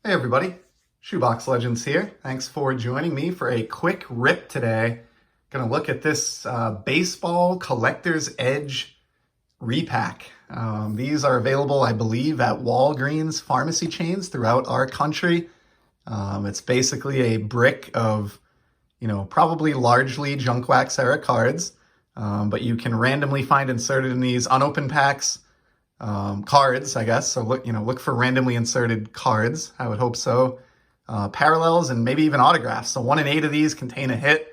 Hey everybody, Shoebox Legends here. Thanks for joining me for a quick rip today. Gonna look at this baseball collector's edge repack. These are available, I believe, at Walgreens pharmacy chains throughout our country. It's basically a brick of, probably largely junk wax era cards, but you can randomly find inserted in these unopened packs cards, I guess. So look for randomly inserted cards. I would hope so. Parallels and maybe even autographs. So 1 in 8 of these contain a hit.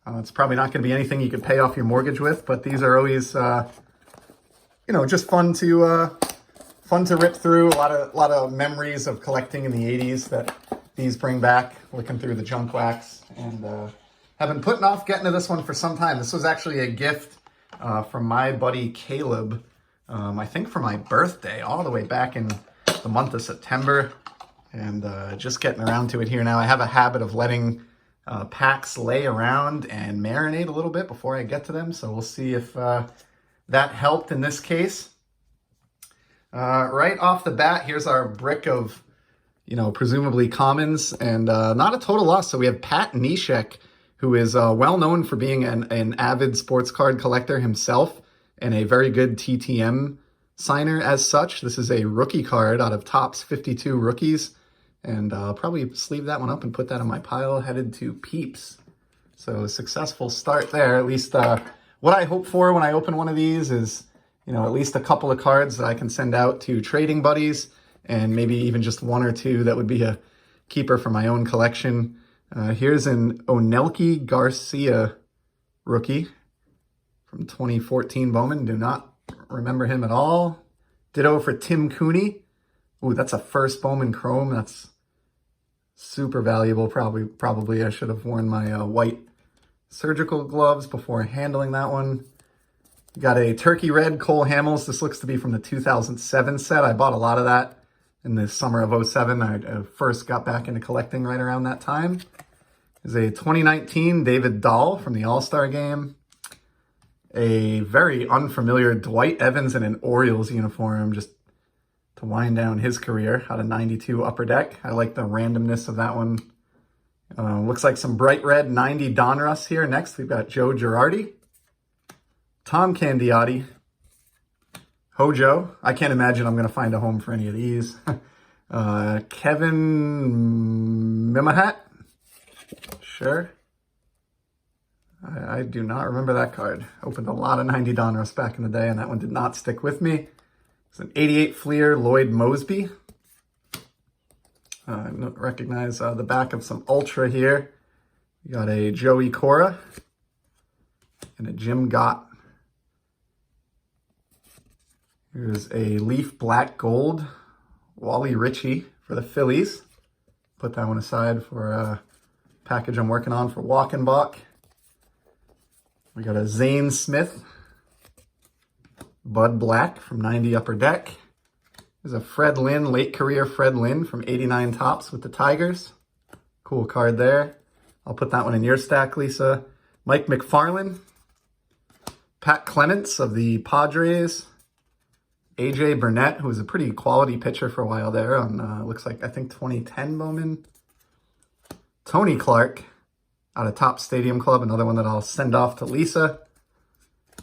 It's probably not going to be anything you could pay off your mortgage with, but these are always, just fun to rip through. A lot of memories of collecting in the 80s that these bring back. Looking through the junk wax, and have been putting off getting to this one for some time. This was actually a gift from my buddy Caleb. I think for my birthday, all the way back in the month of September, and just getting around to it here now. I have a habit of letting packs lay around and marinate a little bit before I get to them, so we'll see if that helped in this case. Right off the bat, here's our brick of, presumably commons, and not a total loss. So we have Pat Neshek, who is well known for being an avid sports card collector himself, and a very good TTM signer as such. This is a rookie card out of Topps 52 Rookies, and I'll probably sleeve that one up and put that in my pile, headed to Peeps. So a successful start there. At least what I hope for when I open one of these is, at least a couple of cards that I can send out to trading buddies, and maybe even just 1 or 2 that would be a keeper for my own collection. Here's an Onelki Garcia rookie from 2014 Bowman. Do not remember him at all. Ditto for Tim Cooney. Ooh, that's a first Bowman Chrome. That's super valuable. Probably I should have worn my white surgical gloves before handling that one. Got a turkey red Cole Hamels. This looks to be from the 2007 set. I bought a lot of that in the summer of 07. I first got back into collecting right around that time. There's a 2019 David Dahl from the All-Star Game. A very unfamiliar Dwight Evans in an Orioles uniform, just to wind down his career, out of 92 Upper Deck. I like the randomness of that one. Looks like some bright red 90 Donruss here. Next, we've got Joe Girardi, Tom Candiotti, Hojo. I can't imagine I'm going to find a home for any of these. Kevin Mimahat. Sure. I do not remember that card. Opened a lot of 90 Donruss back in the day, and that one did not stick with me. It's an 88 Fleer Lloyd Mosby. I recognize the back of some Ultra here. We got a Joey Cora and a Jim Gott. Here's a Leaf Black Gold Wally Ritchie for the Phillies. Put that one aside for a package I'm working on for Walkenbach. We got a Zane Smith, Bud Black from 90 Upper Deck. There's a Fred Lynn, late career Fred Lynn from 89 Topps with the Tigers. Cool card there. I'll put that one in your stack, Lisa. Mike McFarland, Pat Clements of the Padres, AJ Burnett, who was a pretty quality pitcher for a while there on, looks like, I think 2010 Bowman. Tony Clark, out of Topps Stadium Club, another one that I'll send off to Lisa.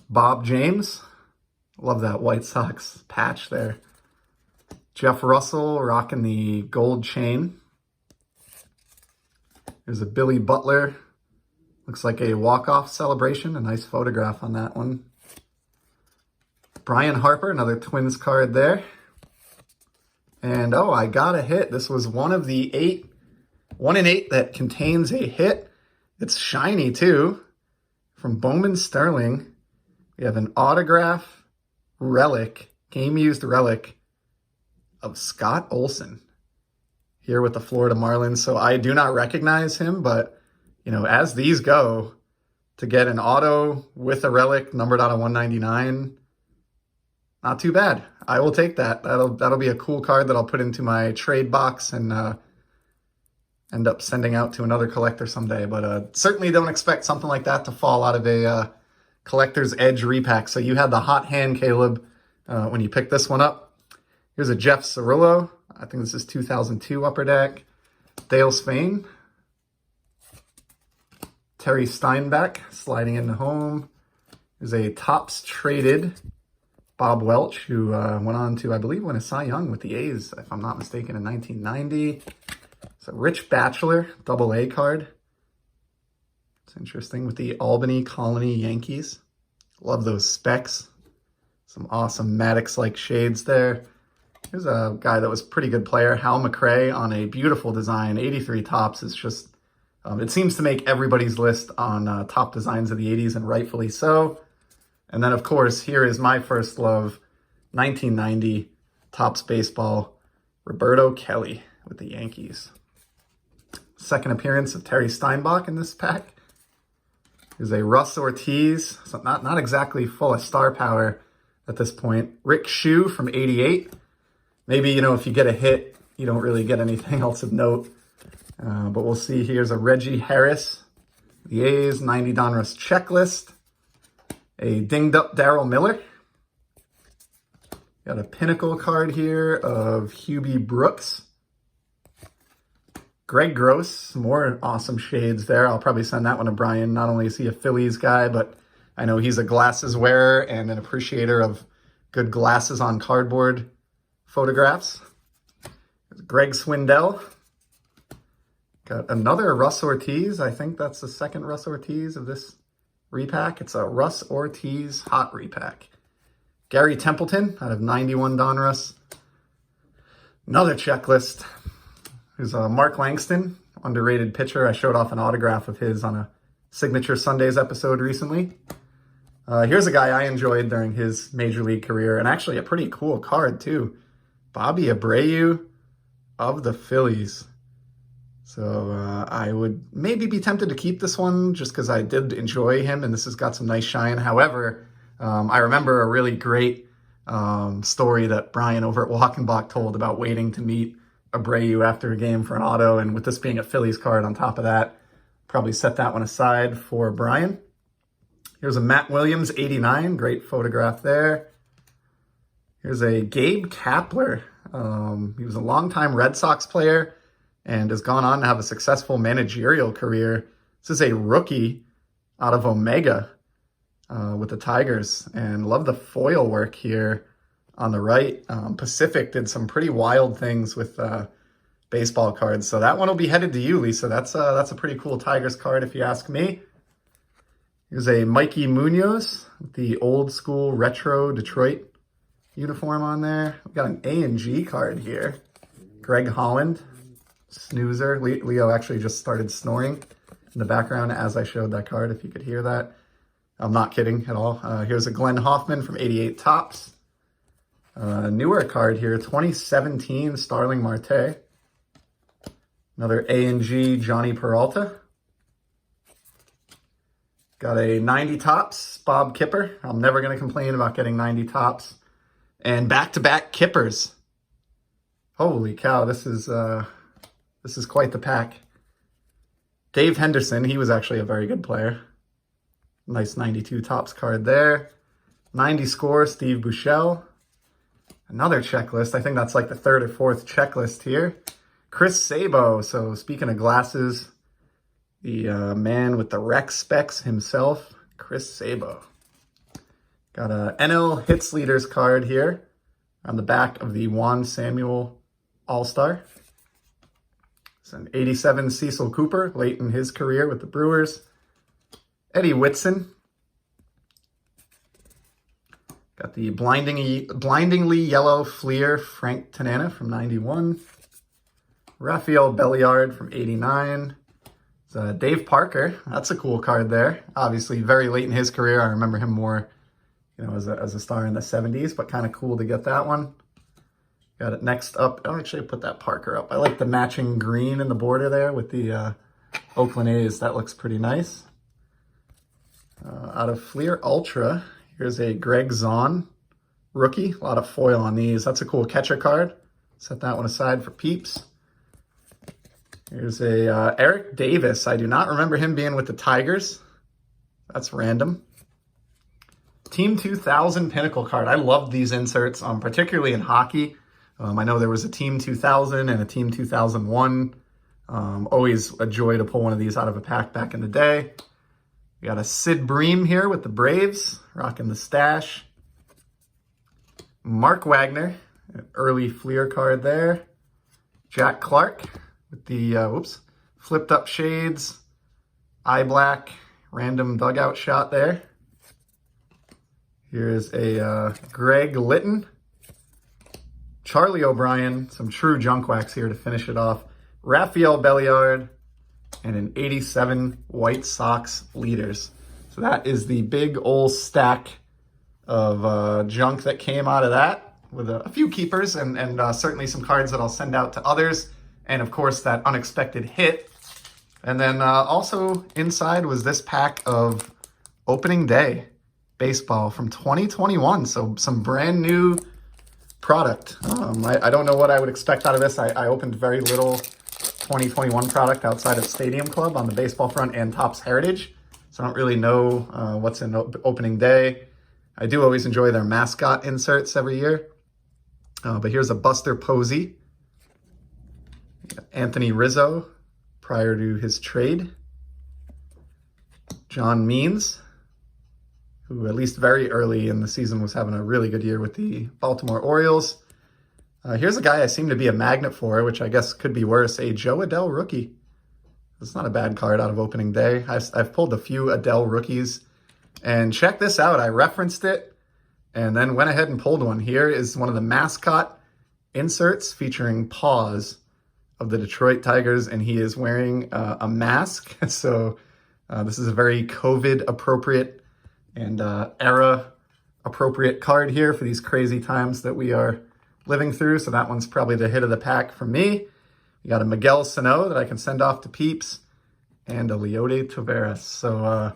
Bob James. Love that White Sox patch there. Jeff Russell rocking the gold chain. There's a Billy Butler. Looks like a walk-off celebration. A nice photograph on that one. Brian Harper, another Twins card there. And, oh, I got a hit. This was one of the 1 in 8 that contains a hit. It's shiny, too, from Bowman Sterling. We have an autograph relic, game-used relic of Scott Olsen here with the Florida Marlins. So I do not recognize him, but, as these go, to get an auto with a relic numbered out of 199, not too bad. I will take that. That'll be a cool card that I'll put into my trade box and end up sending out to another collector someday. But certainly don't expect something like that to fall out of a collector's edge repack. So you had the hot hand, Caleb, when you picked this one up. Here's a Jeff Cirillo. I think this is 2002 Upper Deck. Dale Spain. Terry Steinbeck sliding into home. There's a Topps traded Bob Welch, who went on to, I believe, win a Cy Young with the A's, if I'm not mistaken, in 1990. It's a Rich Batchelor AA card. It's interesting with the Albany Colony Yankees. Love those specs. Some awesome Maddox-like shades there. Here's a guy that was a pretty good player, Hal McRae, on a beautiful design. 83 Topps is just, it seems to make everybody's list on top designs of the 80s, and rightfully so. And then, of course, here is my first love, 1990 Topps Baseball, Roberto Kelly with the Yankees. Second appearance of Terry Steinbach in this pack. Here's a Russ Ortiz, so not exactly full of star power at this point. Rick Shue from 88. Maybe, if you get a hit, you don't really get anything else of note. But we'll see. Here's a Reggie Harris, the A's, 90 Donruss checklist. A dinged up Darryl Miller. Got a Pinnacle card here of Hubie Brooks. Greg Gross, more awesome shades there. I'll probably send that one to Brian. Not only is he a Phillies guy, but I know he's a glasses wearer and an appreciator of good glasses on cardboard photographs. Greg Swindell. Got another Russ Ortiz. I think that's the second Russ Ortiz of this repack. It's a Russ Ortiz hot repack. Gary Templeton out of 91 Donruss. Another checklist. There's Mark Langston, underrated pitcher. I showed off an autograph of his on a Signature Sundays episode recently. Here's a guy I enjoyed during his major league career, and actually a pretty cool card too. Bobby Abreu of the Phillies. So I would maybe be tempted to keep this one just because I did enjoy him, and this has got some nice shine. However, I remember a really great story that Brian over at Walk and Block told about waiting to meet Abreu after a game for an auto, and with this being a Phillies card on top of that, probably set that one aside for Brian. Here's a Matt Williams, 89. Great photograph there. Here's a Gabe Kapler. He was a longtime Red Sox player and has gone on to have a successful managerial career. This is a rookie out of Omega with the Tigers, and love the foil work here on the right. Pacific did some pretty wild things with baseball cards, so that one will be headed to you, Lisa. That's a pretty cool Tigers card if you ask me. Here's a Mikey Munoz with the old school retro Detroit uniform on there. We've got an A&G card here. Greg Holland, snoozer. Leo actually just started snoring in the background as I showed that card, if you could hear that. I'm not kidding at all. Here's a Glenn Hoffman from 88 Topps. Newer card here, 2017 Starling Marte. Another A&G Johnny Peralta. Got a 90 Topps Bob Kipper. I'm never going to complain about getting 90 Topps. And back-to-back Kippers. Holy cow, this is quite the pack. Dave Henderson, he was actually a very good player. Nice 92 Topps card there. 90 score, Steve Buechele. Another checklist. I think that's like the third or fourth checklist here. Chris Sabo. So speaking of glasses, the man with the rec specs himself, Chris Sabo. Got a NL Hits Leaders card here on the back of the Juan Samuel All-Star. It's an 87 Cecil Cooper, late in his career with the Brewers. Eddie Whitson. Got the blindingly yellow Fleer Frank Tanana from 91. Rafael Belliard from 89. Dave Parker. That's a cool card there. Obviously, very late in his career. I remember him more, as a star in the 70s, but kind of cool to get that one. Got it next up. I'll actually put that Parker up. I like the matching green in the border there with the Oakland A's. That looks pretty nice. Out of Fleer Ultra, here's a Greg Zahn rookie. A lot of foil on these. That's a cool catcher card. Set that one aside for peeps. Here's a Eric Davis. I do not remember him being with the Tigers. That's random. Team 2000 Pinnacle card. I love these inserts, particularly in hockey. I know there was a Team 2000 and a Team 2001. Always a joy to pull one of these out of a pack back in the day. We got a Sid Bream here with the Braves, rocking the stash. Mark Wagner, an early Fleer card there. Jack Clark with the, flipped up shades. Eye black, random dugout shot there. Here's a Greg Litton. Charlie O'Brien, some true junk wax here to finish it off. Rafael Belliard, and an 87 White Sox leaders. So that is the big old stack of junk that came out of that, with a few keepers and certainly some cards that I'll send out to others. And of course, that unexpected hit. And then also inside was this pack of opening day baseball from 2021. So some brand new product. I don't know what I would expect out of this. I opened very little 2021 product outside of Stadium Club on the baseball front and Topps Heritage. So I don't really know what's in opening day. I do always enjoy their mascot inserts every year. But here's a Buster Posey. Anthony Rizzo prior to his trade. John Means, who at least very early in the season was having a really good year with the Baltimore Orioles. Here's a guy I seem to be a magnet for, which I guess could be worse, a Joe Adell rookie. It's not a bad card out of opening day. I've pulled a few Adell rookies. And check this out, I referenced it and then went ahead and pulled one. Here is one of the mascot inserts featuring paws of the Detroit Tigers, and he is wearing a mask. So this is a very COVID appropriate and era appropriate card here for these crazy times that we are living through. So that one's probably the hit of the pack for me. We got a Miguel Sano that I can send off to peeps, and a Leody Taveras. So,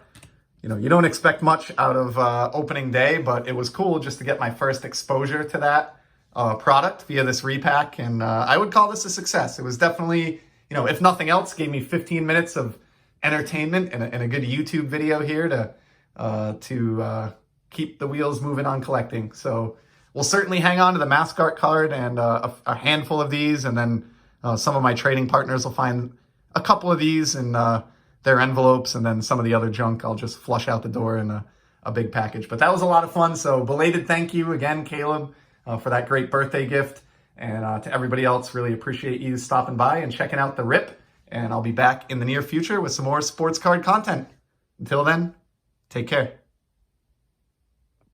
you don't expect much out of opening day, but it was cool just to get my first exposure to that product via this repack. And I would call this a success. It was definitely, if nothing else, gave me 15 minutes of entertainment and a good YouTube video here to keep the wheels moving on collecting. So we'll certainly hang on to the mascot card and a handful of these, and then some of my trading partners will find a couple of these in their envelopes, and then some of the other junk I'll just flush out the door in a big package. But that was a lot of fun, so belated thank you again, Caleb, for that great birthday gift. And to everybody else, really appreciate you stopping by and checking out the Rip. And I'll be back in the near future with some more sports card content. Until then, take care.